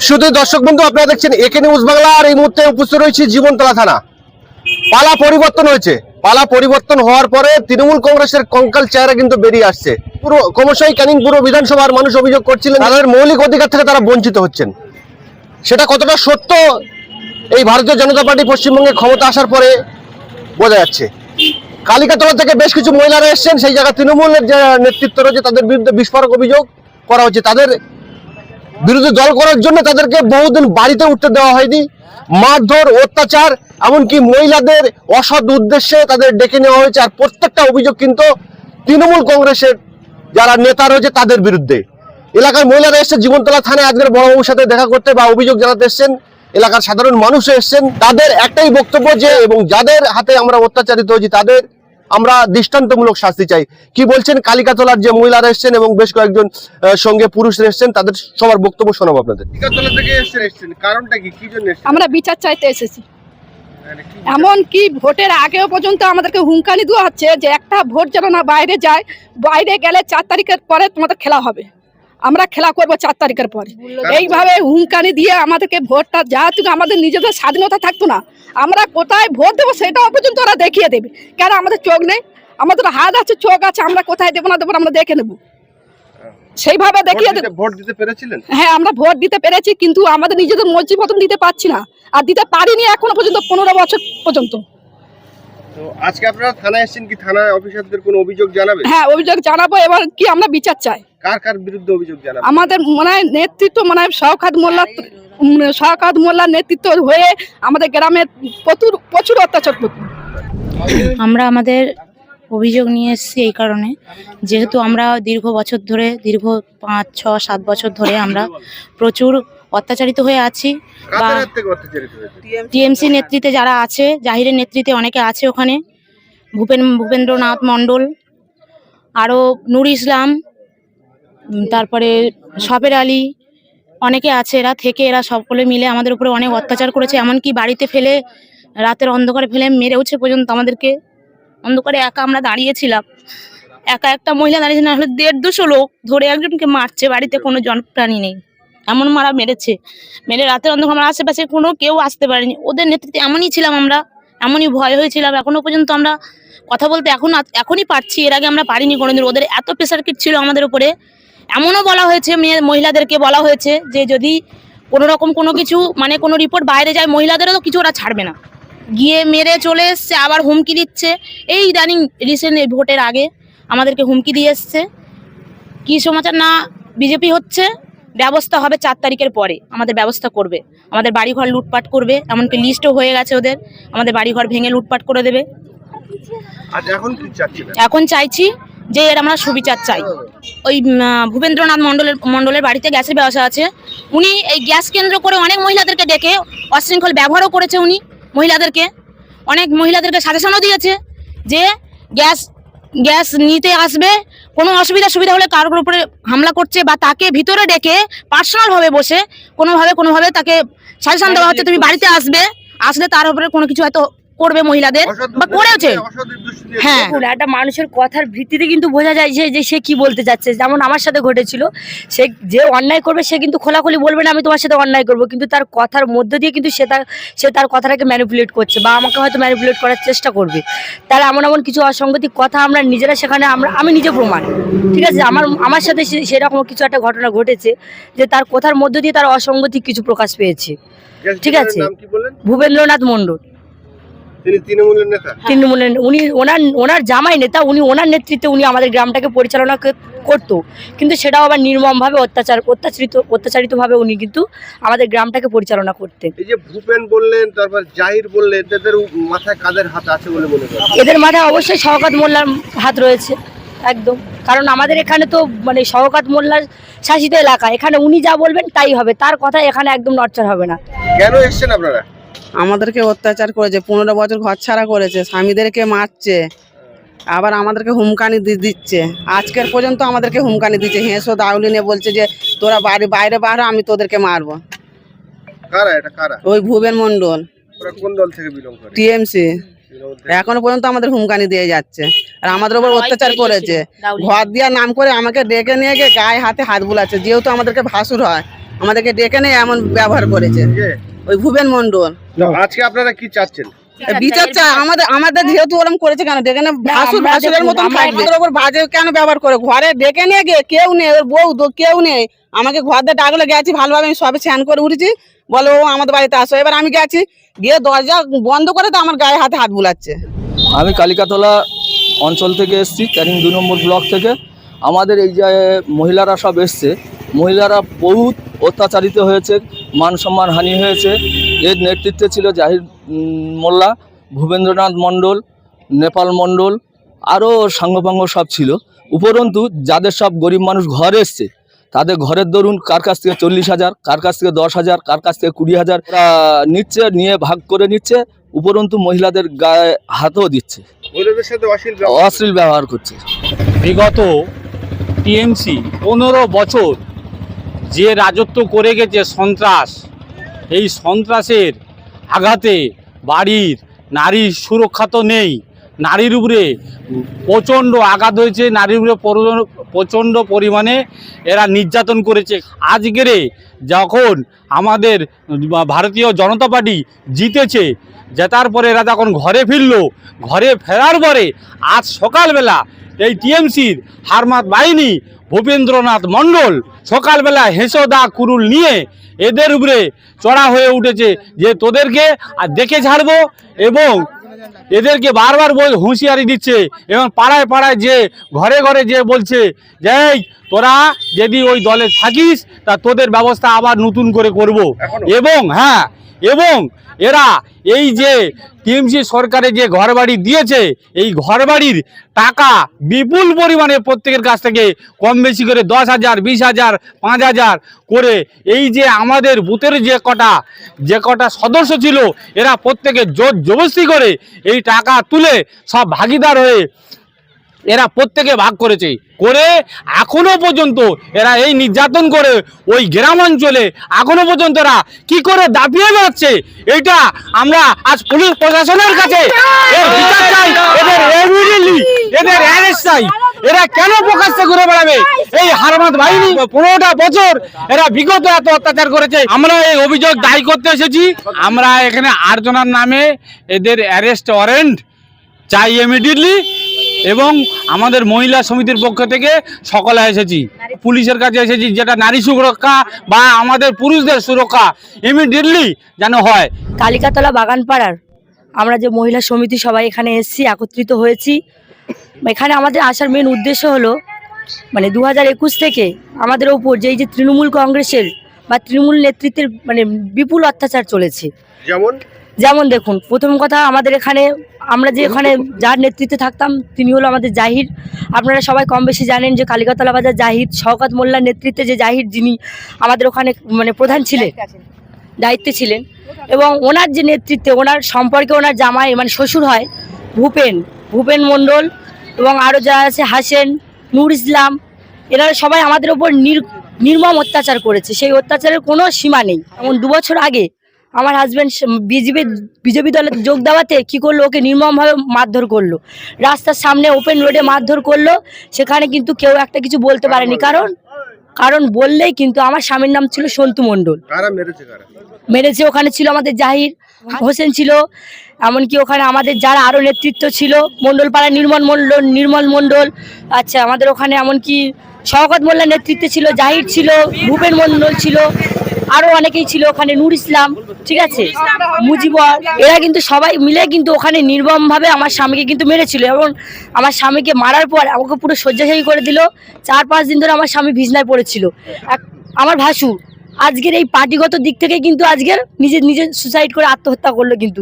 শুধু দর্শক বন্ধু, আপনারা দেখছেন একে নিউজ বাংলা। আর এই মুহূর্তে উপস্থিত রয়েছে জীবনতলা থানা। পালা পরিবর্তন হয়েছে। পালা পরিবর্তন হওয়ার পরে তৃণমূল কংগ্রেসের কঙ্কাল চেহারা কিন্তু বেরিয়ে আসছে। পুরো ক্রমশই ক্যানিং পুরো বিধানসভার মানুষ অভিযোগ করছিলেন তাদের মৌলিক অধিকার থেকে তারা বঞ্চিত হচ্ছেন। সেটা কতটা সত্য এই ভারতীয় জনতা পার্টি পশ্চিমবঙ্গে ক্ষমতা আসার পরে বোঝা যাচ্ছে। কালিকাতলা থেকে বেশ কিছু মহিলারা এসছেন, সেই জায়গায় তৃণমূলের যে নেতৃত্ব রয়েছে তাদের বিরুদ্ধে বিস্ফোরক অভিযোগ করা হচ্ছে। তাদের বিরোধী দল করার জন্য তাদেরকে বহুদিন বাড়িতে উঠতে দেওয়া হয়নি, মারধর, অত্যাচার, এমনকি মহিলাদের অসৎ উদ্দেশ্যে তাদের ডেকে নেওয়া হয়েছে। আর প্রত্যেকটা অভিযোগ কিন্তু তৃণমূল কংগ্রেসের যারা নেতা রয়েছে তাদের বিরুদ্ধে। এলাকার মহিলারা এসছে জীবনতলা থানায় আজকের বড়বাবুর সাথে দেখা করতে বা অভিযোগ জানাতে এসছেন। এলাকার সাধারণ মানুষও এসছেন, তাদের একটাই বক্তব্য যে এবং যাদের হাতে আমরা অত্যাচারিত হয়েছি তাদের আমরা দৃষ্টান্তমূলক শাস্তি চাই। কি বলছেন কালিকাতলার যে মহিলারা এসছেন এবং বেশ কয়েকজন সঙ্গে পুরুষরা এসছেন, তাদের সবার বক্তব্য শোনাবো আপনাদের। কালিকাতলা থেকে এসছেন, কারণটা কি, কি জন্য এসেছেন? আমরা বিচার চাইতে এসেছি। এমন কি ভোটের আগেও পর্যন্ত আমাদেরকে হুমকানি দেওয়া হচ্ছে যে একটা ভোট যেন না বাইরে যায়, বাইরে গেলে 4 তারিখের পরে তোমাদের খেলা হবে, আমরা খেলা করবো 4 তারিখের পরে। এইভাবে হুমকানি দিয়ে আমাদেরকে ভোটটা যেহেতু আমাদের নিজেদের স্বাধীনতা থাকতো না, আমরা কোথায় ভোট দেবো সেটাও পর্যন্ত ওরা দেখিয়ে দেবে। কেন আমাদের চোখ নেই? আমাদের হাত আছে, চোখ আছে, আমরা কোথায় দেবো না দেবো আমরা দেখে নেবো, সেইভাবে দেখিয়ে দেবে। ভোট দিতে পেরেছিলেন? হ্যাঁ, আমরা ভোট দিতে পেরেছি, কিন্তু আমাদের নিজেদের মর্জি মতন দিতে পারছি না, আর দিতে পারিনি এখনো পর্যন্ত 15 বছর পর্যন্ত। তো আজকে আপনারা থানায় এসেছেন, কি থানায় অফিসারদের কোনো অভিযোগ জানাবেন? হ্যাঁ, অভিযোগ জানাবো। এবার কি আমরা বিচার চাই। কার কার বিরুদ্ধে অভিযোগ জানাবেন? আমাদের মনে হয় নেতৃত্ব, মনে হয় শওকত মোল্লার নেতৃত্ব হয়ে আমাদের গ্রামে প্রচুর অত্যাচার করতো। আমরা আমাদের অভিযোগ নিয়ে এসেছি এই কারণে, যেহেতু আমরা দীর্ঘ 5, 6, 7 বছর ধরে আমরা প্রচুর অত্যাচারিত হয়ে আছি। বা টিএমসি নেতৃত্বে যারা আছে, জাহিরের নেতৃত্বে অনেকে আছে ওখানে, ভূপেন্দ্রনাথ মণ্ডল, আরও নূর ইসলাম, তারপরে সফের আলী, অনেকে আছে। এরা সকলে মিলে আমাদের উপরে অনেক অত্যাচার করেছে। এমনকি বাড়িতে ফেলে, রাতের অন্ধকারে ফেলে মেরেওছে পর্যন্ত আমাদেরকে। অন্ধকারে একা আমরা দাঁড়িয়েছিলাম, একটা মহিলা দাঁড়িয়েছে, না হলে 150-200 লোক ধরে একজনকে মারছে, বাড়িতে কোনো জনপ্রাণী নেই, এমন মারা মেরেছে। মেরে রাতের অন্ধকার আমার আশেপাশে কোনো কেউ আসতে পারেনি। ওদের নেতৃত্বে এমনই ছিলাম আমরা, এমনই ভয় হয়েছিলাম। এখনো পর্যন্ত আমরা কথা বলতে এখনই পারছি, এর আগে আমরা পারিনি কোনোদিন। ওদের এত প্রেসার কিট ছিল আমাদের উপরে। এমনও বলা হয়েছে, মহিলাদেরকে বলা হয়েছে যে যদি কোনো রকম কোনো কিছু মানে কোনো রিপোর্ট বাইরে যায়, মহিলাদেরও তো কিছু ওরা ছাড়বে না। গিয়ে মেরে চলে এসছে, আবার হুমকি দিচ্ছে। এই ইদানিং রিসেন্ট ভোটের আগে আমাদেরকে হুমকি দিয়ে এসছে, কি সমাচার না, বিজেপি হচ্ছে, ব্যবস্থা হবে 4 তারিখের পরে, আমাদের ব্যবস্থা করবে, আমাদের বাড়িঘর লুটপাট করবে, এমনকি লিস্টও হয়ে গেছে ওদের, আমাদের বাড়িঘর ভেঙে লুটপাট করে দেবে। এখন চাইছি যে এর আমরা সুবিচার চাই। ওই ভূপেন্দ্রনাথ মণ্ডলের বাড়িতে গ্যাসের ব্যবসা আছে, উনি এই গ্যাস কেন্দ্র করে অনেক মহিলাদেরকে ডেকে অশৃঙ্খল ব্যবহারও করেছে। উনি অনেক মহিলাদেরকে সাজেশনও দিয়েছে যে গ্যাস নিতে আসবে, কোনো সুবিধা হলে কারোর উপরে হামলা করছে, বা তাকে ভিতরে ডেকে পার্সোনালভাবে বসে কোনোভাবে তাকে সাজেশন দেওয়া হচ্ছে, তুমি বাড়িতে আসলে তার উপরে কোনো কিছু হয়তো করবে মহিলাদের, বা করেছে। হ্যাঁ, একটা মানুষের কথার ভিত্তিতে কিন্তু বোঝা যায় যে সে কি বলতে চাচ্ছে। যেমন আমার সাথে ঘটেছিল, সে যে অন্যায় করবে সে কিন্তু খোলাখুলি বলবে না আমি তোমার সাথে অন্যায় করবো, কিন্তু তার কথার মধ্য দিয়ে কিন্তু সে তার কথাটাকে ম্যানিপুলেট করছে, বা আমাকে হয়তো ম্যানিপুলেট করার চেষ্টা করবে। তাহলে এমন কিছু অসঙ্গতিক কথা আমরা নিজেরা সেখানে আমি নিজে প্রমাণ। ঠিক আছে, আমার সাথে সেরকম কিছু একটা ঘটনা ঘটেছে যে তার কথার মধ্য দিয়ে তার অসঙ্গতিক কিছু প্রকাশ পেয়েছে। ঠিক আছে, ভূপেন্দ্রনাথ মণ্ডল, তৃণমূলের, উনি ওনার জামাই নেতা, উনি ওনার নেতৃত্বে উনি আমাদের গ্রামটাকে পরিচালনা করতো, কিন্তু সেটাও আবার নির্মমভাবে অত্যাচারিত ভাবে উনি কিন্তু আমাদের গ্রামটাকে পরিচালনা করতেন। এই যে ভূপেন বললেন, তারপর জাহির বললেন, এদের মাথায় কাদের হাত আছে বলে মনে করেন? এদের মাথায় অবশ্যই শওকত মোল্লার হাত রয়েছে একদম, কারণ আমাদের এখানে তো মানে শওকত মোল্লার শাসিত এলাকা, এখানে উনি যা বলবেন তাই হবে, তার কথা এখানে একদম নড়চড় হবে না। কেন এসেছেন আপনারা? আমাদেরকে অত্যাচার করেছে, 15 বছর ঘর ছাড়া করেছে, স্বামীদেরকে মারছে, আবার আমাদেরকে হুমকানি দিচ্ছে। আজকের পর্যন্ত আমাদেরকে হুমকানি দিচ্ছে, হেঁসো দাউলি নিয়ে বলছে যে তোরা বাইরে বার, আমি তোদেরকে মারবো। কারা? ওই ভূপেন মণ্ডল, কোন দল থেকে বিলং করে? টিএমসি। এখনো পর্যন্ত আমাদের হুমকানি দিয়ে যাচ্ছে, আর আমাদের উপর অত্যাচার করেছে। ঘর দেওয়ার নাম করে আমাকে ডেকে নিয়ে গিয়ে গায়ে হাতে হাত বুলাচ্ছে, যেহেতু আমাদেরকে ভাসুর হয়, আমাদেরকে ডেকে নিয়ে এমন ব্যবহার করেছে ওই ভুবেন মন্ডল। আজকে আপনারা কি চাচ্ছেন? বিচার চাই আমাদের, আমাদের যেহেতু ওরকম করেছে কেন ডেকে নিয়ে ভাসুর ভাসুরের মতন থাকবে, ওর উপর বাজে কেন ব্যবহার করে? ঘরে ডেকে নিয়ে গিয়ে কেউ নেই, ওর বউ কেউ নেই, আমাকে ঘর দিয়ে ডাকলে গেছি ভালোভাবে, আমি সবে স্নান করে উঠেছি, বলে ও আমাদের বাড়িতে আসো। এবার আমি গেছি, গিয়ে দরজা বন্ধ করে তো আমার গায়ে হাতে হাত বুলাচ্ছে। আমি কালিকাতলা অঞ্চল থেকে এসেছি, ক্যানিং 2 নম্বর ব্লক থেকে। আমাদের এই যে মহিলারা সব এসছে, মহিলারা বহুত অত্যাচারিত হয়েছে, মান সম্মান হানি হয়েছে। এর নেতৃত্বে ছিল জাহির মোল্লা, ভূপেন্দ্রনাথ মণ্ডল, নেপাল মণ্ডল, আরও সাঙ্গপাঙ্গ সব ছিল। উপরন্তু যাদের সব গরিব মানুষ ঘর এসছে, তাদের ঘরের দরুন কার কাছ থেকে 40,000, কার কাছ থেকে 10,000, কার কাছ থেকে 20,000 নিচ্ছে, নিয়ে ভাগ করে নিচ্ছে। উপরন্তু মহিলাদের গায়ে হাতও দিচ্ছে, মহিলাদের সাথে অশ্লীল ব্যবহার করছে। বিগত টিএমসি 15 বছর যে রাজত্ব করে গেছে সন্ত্রাস, এই সন্ত্রাসের আঘাতে বাড়ির নারীর সুরক্ষা তো নেই, নারীর উপরে প্রচণ্ড আঘাত হয়েছে, নারীর উপরে প্রচণ্ড পরিমাণে এরা নির্যাতন করেছে। আজকের যখন আমাদের ভারতীয় জনতা পার্টি জিতেছে, জেতার পরে এরা যখন ঘরে ফিরলো, ঘরে ফেরার পরে আজ সকালবেলা এই টিএমসির হারমাত বাহিনী ভূপেন্দ্রনাথ মণ্ডল সকালবেলা হেঁসোদা কুরুল নিয়ে এদের উপরে চড়া হয়ে উঠেছে যে তোদেরকে আর দেখে ছাড়বো, এবং এদেরকে বারবার হুঁশিয়ারি দিচ্ছে, এবং পাড়ায় পাড়ায় যে ঘরে ঘরে যে বলছে যে এই তোরা যদি ওই দলে থাকিস তা তোদের ব্যবস্থা আবার নতুন করে করব। এবং হ্যাঁ, এবং এরা এই যে টিএমসি সরকারে যে ঘরবাড়ি দিয়েছে, এই ঘরবাড়ির টাকা বিপুল পরিমাণে প্রত্যেকের কাছ থেকে কম বেশি করে 10,000, 20,000, 5,000 করে এই যে আমাদের বুথের যে কটা সদস্য ছিল, এরা প্রত্যেকে জোর জবরদস্তি করে এই টাকা তুলে সব ভাগিদার হয়ে এরা প্রত্যেকে ভাগ করেছে। করে এখনো পর্যন্ত এরা এই নির্যাতন করে ওই গ্রামাঞ্চলে এখনো পর্যন্ত এরা কি করে দাপিয়ে বেড়াচ্ছে, এইটা আমরা আজ পুলিশ প্রশাসনের কাছে এর বিচার চাই, এদের ইমিডিয়েটলি এদের অ্যারেস্ট চাই। এরা কেন প্রকাশ্যে ঘুরে বেড়াবে? এই হারমাত বাহিনী 15টা বছর এরা বিগত এত অত্যাচার করেছে। আমরা এই অভিযোগ দায়ী করতে এসেছি। আমরা এখানে 8 জনের নামে এদের অ্যারেস্ট ওয়ারেন্ট চাই ইমিডিয়েটলি, এবং আমাদের মহিলা সমিতির পক্ষ থেকে সকলে এসেছি, পুলিশের কাছে এসেছি, যেটা নারী সুরক্ষা বা আমাদের পুরুষদের সুরক্ষা ইমিডিয়েটলি যেন হয়। কালিকাতলা বাগানপাড়ার আমরা যে মহিলা সমিতি সবাই এখানে এসেছি, একত্রিত হয়েছি। এখানে আমাদের আসার মেন উদ্দেশ্য হলো মানে 2021 থেকে আমাদের ওপর যে এই যে তৃণমূল কংগ্রেসের বা তৃণমূল নেতৃত্বের মানে বিপুল অত্যাচার চলেছে। যেমন দেখুন, প্রথম কথা আমাদের এখানে আমরা যে এখানে যার নেতৃত্বে থাকতাম তিনি হলো আমাদের জাহির। আপনারা সবাই কম বেশি জানেন যে কালিকাতলা বাজার জাহির, শওকত মোল্লার নেতৃত্বে যে জাহির, যিনি আমাদের ওখানে মানে প্রধান ছিলেন, দায়িত্বে ছিলেন, এবং ওনার যে নেতৃত্বে ওনার সম্পর্কে ওনার জামাই মানে শ্বশুর হয় ভূপেন মণ্ডল, এবং আরও যারা আছে হাসেন, নূর ইসলাম, এনারা সবাই আমাদের ওপর নির্মম অত্যাচার করেছে। সেই অত্যাচারের কোনো সীমা নেই। এমন 2 বছর আগে আমার হাজব্যান্ড বিজেপি দলে যোগ দেওয়াতে কী করলো, ওকে নির্মমভাবে মারধর করলো, রাস্তার সামনে ওপেন রোডে মারধর করলো। সেখানে কিন্তু কেউ একটা কিছু বলতে পারেনি, কারণ বললেই কিন্তু আমার স্বামীর নাম ছিল সন্তু মণ্ডল। মেরেছে ওখানে ছিল আমাদের জাহির হোসেন ছিল, এমনকি ওখানে আমাদের যারা আরও নেতৃত্ব ছিল, মণ্ডলপাড়া নির্মল মণ্ডল, আচ্ছা আমাদের ওখানে এমনকি শওকত মোল্লার নেতৃত্বে ছিল, জাহির ছিল, ভূপেন মণ্ডল ছিল, আরও অনেকেই ছিল ওখানে, নূর ইসলাম, ঠিক আছে, মুজিবর, এরা কিন্তু সবাই মিলে কিন্তু ওখানে নির্মমভাবে আমার স্বামীকে কিন্তু মেরেছিল। এবং আমার স্বামীকে মারার পর আমাকে পুরো শয্যাশায়ী করে দিল। 4-5 দিন ধরে আমার স্বামী বিছনায় পড়েছিল। আমার ভাসুর আজকের এই পার্টিগত দিক থেকে কিন্তু আজকের নিজে সুসাইড করে আত্মহত্যা করলো। কিন্তু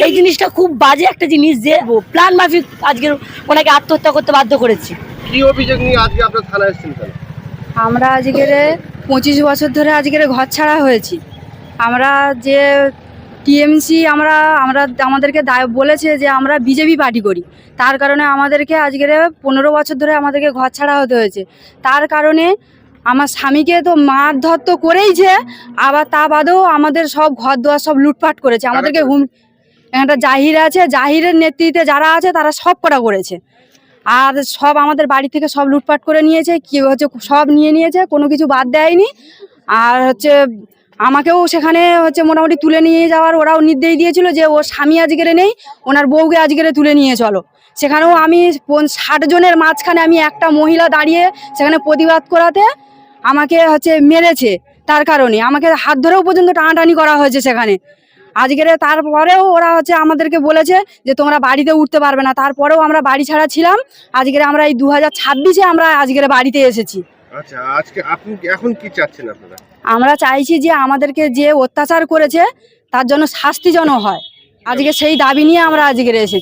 এই জিনিসটা খুব বাজে একটা জিনিস যে প্ল্যান মাফিক আজকের ওনাকে আত্মহত্যা করতে বাধ্য করেছে। কি অভিযোগ নিয়ে আজকে আপনারা থানায় এসেছেন কেন? আমরা আজকের 25 বছর ধরে আজকের ঘর ছাড়া হয়েছি। আমরা যে টিএমসি আমাদেরকে বলেছে যে আমরা বিজেপি পার্টি করি, তার কারণে আমাদেরকে আজকের 15 বছর ধরে আমাদেরকে ঘর ছাড়া হতে হয়েছে। তার কারণে আমার স্বামীকে তো মারধর তো করেইছে, আবার তা বাদেও আমাদের সব ঘর দুয়ার সব লুটপাট করেছে। আমাদেরকে একটা জাহির আছে, জাহিরের নেতৃত্বে যারা আছে তারা সব কটা করেছে, আর সব আমাদের বাড়ি থেকে সব লুটপাট করে নিয়েছে, কি হচ্ছে সব নিয়ে নিয়েছে, কোনো কিছু বাদ দেয়নি। আর হচ্ছে আমাকেও সেখানে হচ্ছে মোটামুটি তুলে নিয়ে যাওয়ার ওরাও নির্দেশ দিয়েছিল যে ওর স্বামী আজকের নেই, ওনার বউকে আজকের তুলে নিয়ে চলো। সেখানেও আমি 60 জনের মাঝখানে আমি একটা মহিলা দাঁড়িয়ে সেখানে প্রতিবাদ করাতে আমাকে হচ্ছে মেরেছে। তার কারণে আমাকে হাত ধরেও পর্যন্ত টানাটানি করা হয়েছে সেখানে আজকের। তারপরেও ওরা হচ্ছে আমাদেরকে বলেছে যে তোমরা বাড়িতে উঠতে পারবে না। তারপরেও আমরা বাড়ি ছাড়া ছিলাম। আজকের আমরা এই 2026-এ আমরা আজকের বাড়িতে এসেছি। আচ্ছা, আজকে আপনি এখন কি চাচ্ছেন আপনারা? আমরা চাইছি যে আমাদেরকে যে অত্যাচার করেছে তার জন্য শাস্তি যেন হয়। আজকে সেই দাবি নিয়ে আমরা আজকের এসেছি।